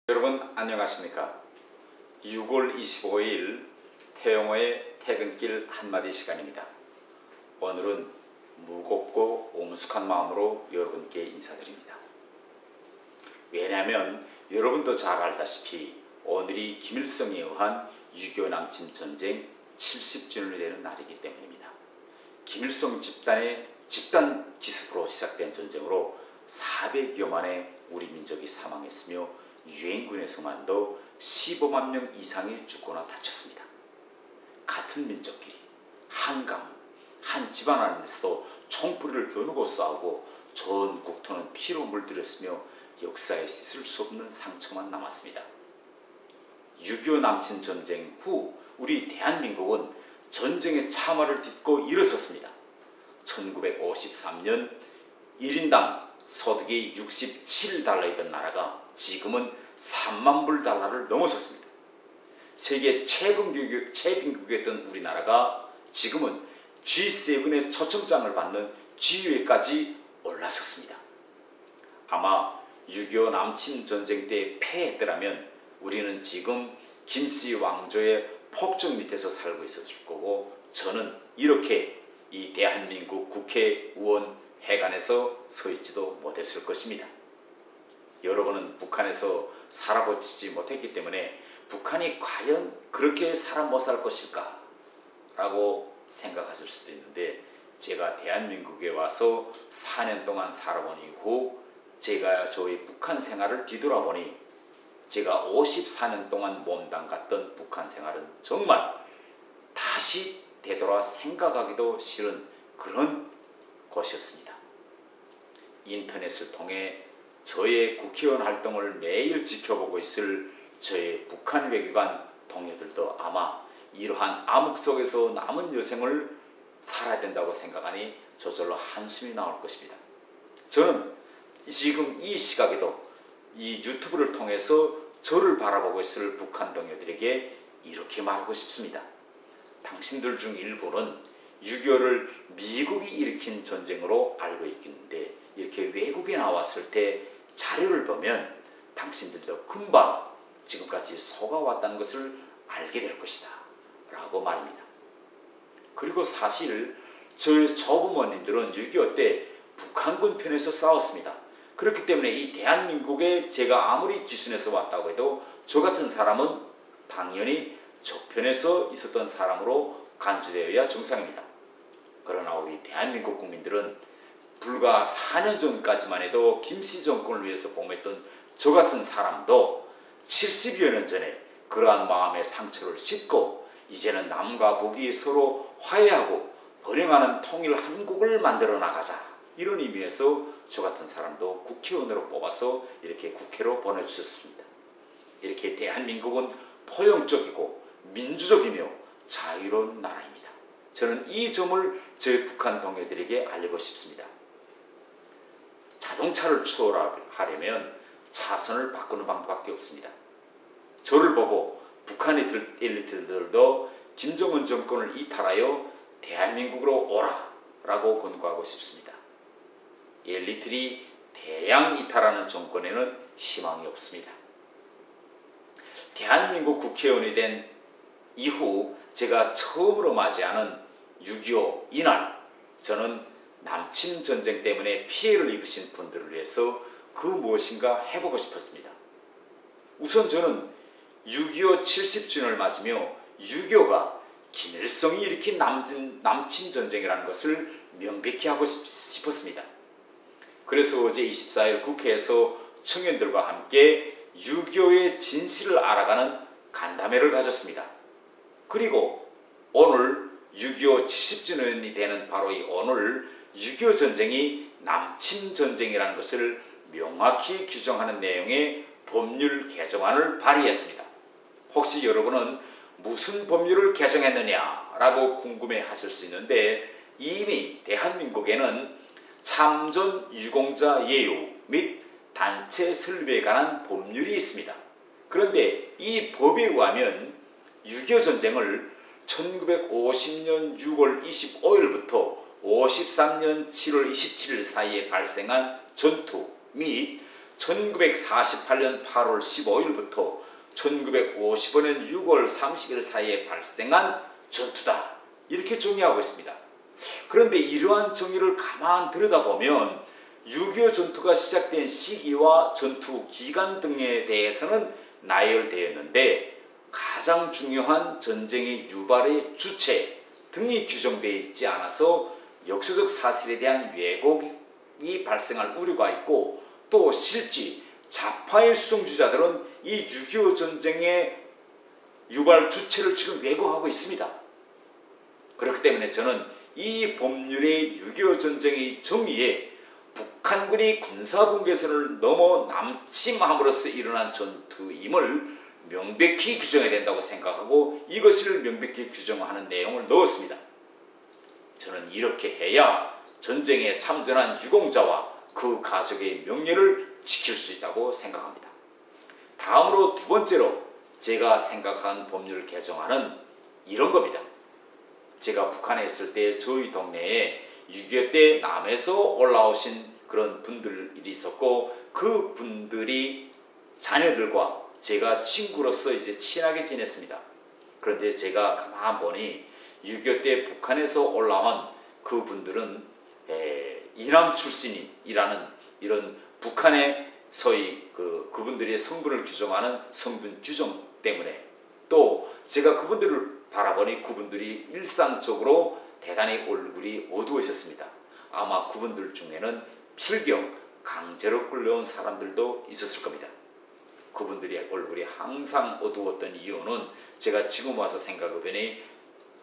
여러분 안녕하십니까? 6월 25일 태영호의 퇴근길 한마디 시간입니다. 오늘은 무겁고 엄숙한 마음으로 여러분께 인사드립니다. 왜냐하면 여러분도 잘 알다시피 오늘이 김일성에 의한 6.25 남침전쟁 70주년이 되는 날이기 때문입니다. 김일성 집단 기습으로 시작된 전쟁으로 400여만의 우리 민족이 사망했으며 유엔군에서만도 15만 명 이상이 죽거나 다쳤습니다. 같은 민족끼리 한 집안 안에서도 총불을 겨누고 싸우고 전 국토는 피로 물들였으며 역사에 씻을 수 없는 상처만 남았습니다. 6.25 남친 전쟁 후 우리 대한민국은 전쟁의 참화를 딛고 일어섰습니다. 1953년 1인당 소득이 67달러이던 나라가 지금은 3만 불 달러를 넘어섰습니다. 세계 최빈국이었던 우리나라가 지금은 G7의 초청장을 받는 G위에까지 올라섰습니다. 아마 6.25 남침 전쟁 때 패했더라면 우리는 지금 김씨 왕조의 폭정 밑에서 살고 있었을 거고, 저는 이렇게 이 대한민국 국회의원 회관에서 서 있지도 못했을 것입니다. 여러분은 북한에서 살아보지 못했기 때문에 북한이 과연 그렇게 살아 못 살 것일까 라고 생각하실 수도 있는데, 제가 대한민국에 와서 4년 동안 살아본 이후 제가 저의 북한 생활을 뒤돌아보니 제가 54년 동안 몸담갔던 북한 생활은 정말 다시 되돌아 생각하기도 싫은 그런 것이었습니다. 인터넷을 통해 저의 국회의원 활동을 매일 지켜보고 있을 저의 북한 외교관 동료들도 아마 이러한 암흑 속에서 남은 여생을 살아야 된다고 생각하니 저절로 한숨이 나올 것입니다. 저는 지금 이 시각에도 이 유튜브를 통해서 저를 바라보고 있을 북한 동료들에게 이렇게 말하고 싶습니다. 당신들 중 일부는 6.25를 미국이 일으킨 전쟁으로 알고 있는데, 이렇게 외국에 나왔을 때 자료를 보면 당신들도 금방 지금까지 속아왔다는 것을 알게 될 것이다 라고 말입니다. 그리고 사실 저희 조부모님들은 6.25 때 북한군 편에서 싸웠습니다. 그렇기 때문에 이 대한민국에 제가 아무리 기순에서 왔다고 해도 저 같은 사람은 당연히 적편에서 있었던 사람으로 간주되어야 정상입니다. 그러나 우리 대한민국 국민들은 불과 4년 전까지만 해도 김씨 정권을 위해서 봉했던 저 같은 사람도 70여 년 전에 그러한 마음의 상처를 씻고 이제는 남과 북이 서로 화해하고 번영하는 통일 한국을 만들어 나가자, 이런 의미에서 저 같은 사람도 국회의원으로 뽑아서 이렇게 국회로 보내주셨습니다. 이렇게 대한민국은 포용적이고 민주적이며 자유로운 나라입니다. 저는 이 점을 저희 북한 동료들에게 알리고 싶습니다. 자동차를 추월하려면 차선을 바꾸는 방법밖에 없습니다. 저를 보고 북한 엘리트들도 김정은 정권을 이탈하여 대한민국으로 오라 라고 권고하고 싶습니다. 엘리트들이 대양 이탈하는 정권에는 희망이 없습니다. 대한민국 국회의원이 된 이후 제가 처음으로 맞이하는 6.25 이날, 저는 남침 전쟁 때문에 피해를 입으신 분들을 위해서 그 무엇인가 해보고 싶었습니다. 우선 저는 6.25 70주년을 맞으며 6.25가 김일성이 일으킨 남침 전쟁이라는 것을 명백히 하고 싶었습니다. 그래서 어제 24일 국회에서 청년들과 함께 6.25의 진실을 알아가는 간담회를 가졌습니다. 그리고 오늘 6.25 70주년이 되는 바로 이 오늘 6.25 전쟁이 남침 전쟁이라는 것을 명확히 규정하는 내용의 법률 개정안을 발의했습니다. 혹시 여러분은 무슨 법률을 개정했느냐라고 궁금해 하실 수 있는데, 이미 대한민국에는 참전 유공자 예우 및 단체 설립에 관한 법률이 있습니다. 그런데 이 법에 의하면 6.25 전쟁을 1950년 6월 25일부터 53년 7월 27일 사이에 발생한 전투 및 1948년 8월 15일부터 1955년 6월 30일 사이에 발생한 전투다. 이렇게 정의하고 있습니다. 그런데 이러한 정의를 가만 들여다보면 6.25 전투가 시작된 시기와 전투 기간 등에 대해서는 나열되었는데 가장 중요한 전쟁의 유발의 주체 등이 규정되어 있지 않아서 역사적 사실에 대한 왜곡이 발생할 우려가 있고, 또 실제 좌파의 수성주자들은 이 6.25 전쟁의 유발 주체를 지금 왜곡하고 있습니다. 그렇기 때문에 저는 이 법률의 6.25 전쟁의 정의에 북한군이 군사분계선을 넘어 남침함으로써 일어난 전투임을 명백히 규정해야 된다고 생각하고 이것을 명백히 규정하는 내용을 넣었습니다. 저는 이렇게 해야 전쟁에 참전한 유공자와 그 가족의 명예를 지킬 수 있다고 생각합니다. 다음으로 두 번째로 제가 생각한 법률 개정안은 이런 겁니다. 제가 북한에 있을 때 저희 동네에 6.25 때 남에서 올라오신 그런 분들이 있었고, 그 분들이 자녀들과 제가 친구로서 이제 친하게 지냈습니다. 그런데 제가 가만 보니 6.25 때 북한에서 올라온 그 분들은 이남 출신이라는 이런 북한의 소위 그분들의 성분을 규정하는 성분 규정 때문에, 또 제가 그분들을 바라보니 그분들이 일상적으로 대단히 얼굴이 어두워 있었습니다. 아마 그분들 중에는 필경 강제로 끌려온 사람들도 있었을 겁니다. 그분들의 얼굴이 항상 어두웠던 이유는 제가 지금 와서 생각해보니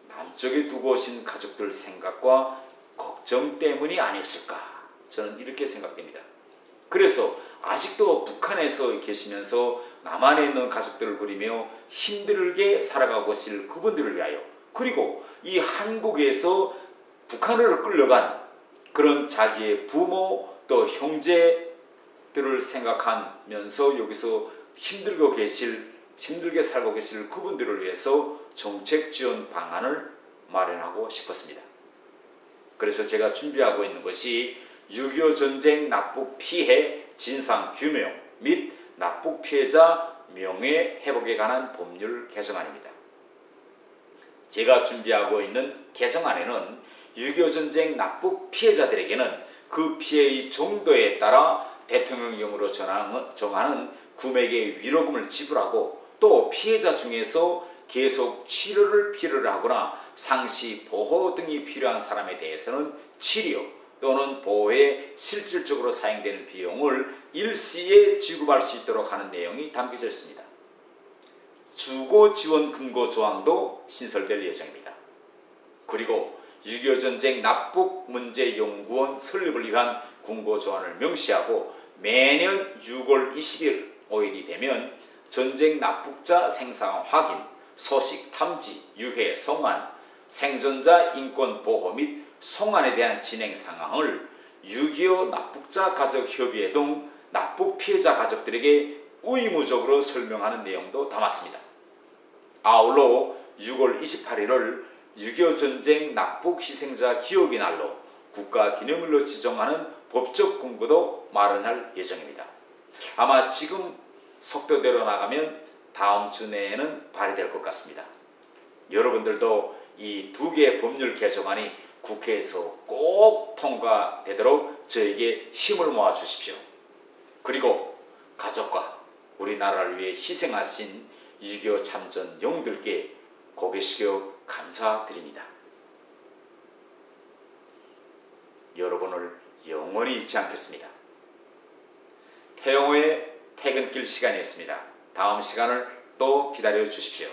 남쪽에 두고 오신 가족들 생각과 걱정 때문이 아니었을까, 저는 이렇게 생각됩니다. 그래서 아직도 북한에서 계시면서 남한에 있는 가족들을 그리며 힘들게 살아가고 계실 그분들을 위하여, 그리고 이 한국에서 북한으로 끌려간 그런 자기의 부모 또 형제들을 생각하면서 여기서 힘들게 살고 계실 그분들을 위해서 정책 지원 방안을 마련하고 싶었습니다. 그래서 제가 준비하고 있는 것이 6.25 전쟁 납북 피해 진상 규명 및 납북 피해자 명예 회복에 관한 법률 개정안입니다. 제가 준비하고 있는 개정안에는 6.25 전쟁 납북 피해자들에게는 그 피해의 정도에 따라 대통령령으로 정하는 금액의 위로금을 지불하고, 또 피해자 중에서 계속 치료를 필요로 하거나 상시 보호 등이 필요한 사람에 대해서는 치료 또는 보호에 실질적으로 사용되는 비용을 일시에 지급할 수 있도록 하는 내용이 담겨져 있습니다. 주거 지원 근거 조항도 신설될 예정입니다. 그리고 6.25 전쟁 납북 문제 연구원 설립을 위한 군고 조항을 명시하고, 매년 6월 20일 5일이 되면 전쟁 납북자 생사관 확인, 소식 탐지, 유해, 송환, 생존자 인권 보호 및 송환에 대한 진행 상황을 6.25 납북자 가족 협의회 등 납북 피해자 가족들에게 의무적으로 설명하는 내용도 담았습니다. 아울러 6월 28일을 6.25 전쟁 납북 희생자 기억의 날로 국가기념일로 지정하는 법적 근거도 마련할 예정입니다. 아마 지금 속도대로 나가면 다음 주 내에는 발의될 것 같습니다. 여러분들도 이 두 개의 법률 개정안이 국회에서 꼭 통과되도록 저에게 힘을 모아 주십시오. 그리고 가족과 우리나라를 위해 희생하신 6.25 참전 영웅들께 고개 숙여 감사드립니다. 여러분을 영원히 잊지 않겠습니다. 태영호의 퇴근길 시간이었습니다. 다음 시간을 또 기다려 주십시오.